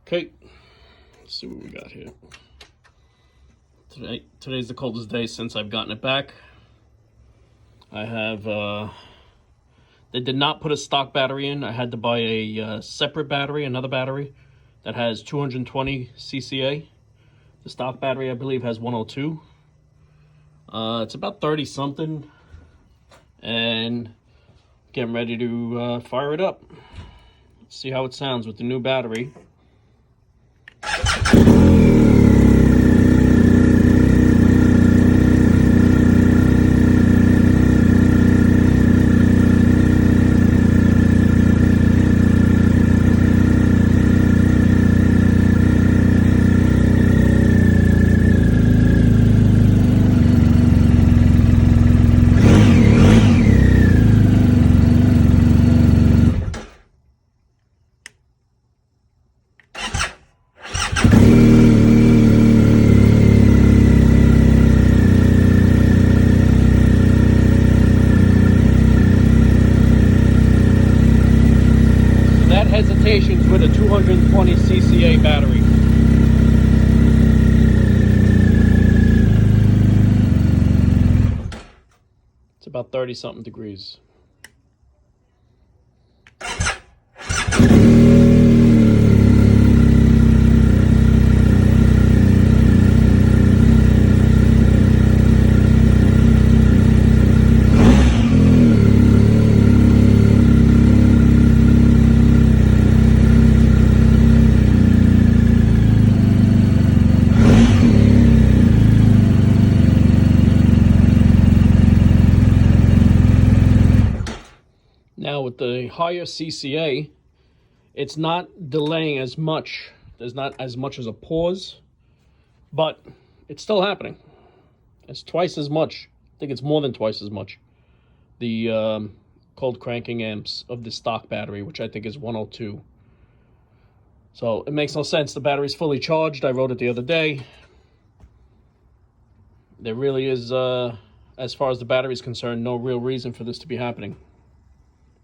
Okay, let's see what we got here. Today's the coldest day since I've gotten it back. I have, they did not put a stock battery in. I had to buy a separate battery, another battery that has 220 CCA. The stock battery, I believe, has 102. It's about 30 something, and getting ready to fire it up. Let's see how it sounds with the new battery. Hesitations with a 220 CCA battery. It's about 30 something degrees. Now with the higher CCA, it's not delaying as much. There's not as much as a pause, but it's still happening. It's twice as much. I think it's more than twice as much. The cold cranking amps of the stock battery, which I think is 102. So it makes no sense. The battery's fully charged. I wrote it the other day. There really is, as far as the battery is concerned, no real reason for this to be happening.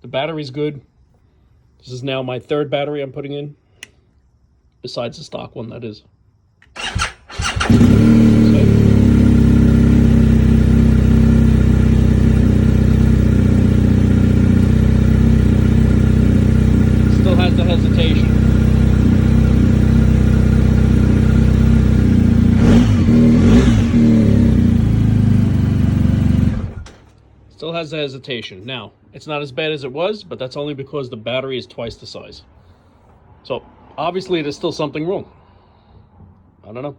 The battery's good. This is now my third battery I'm putting in, besides the stock one, that is. Still has the hesitation. Still has the hesitation. Now, it's not as bad as it was, but that's only because the battery is twice the size. So, obviously, there's still something wrong. I don't know.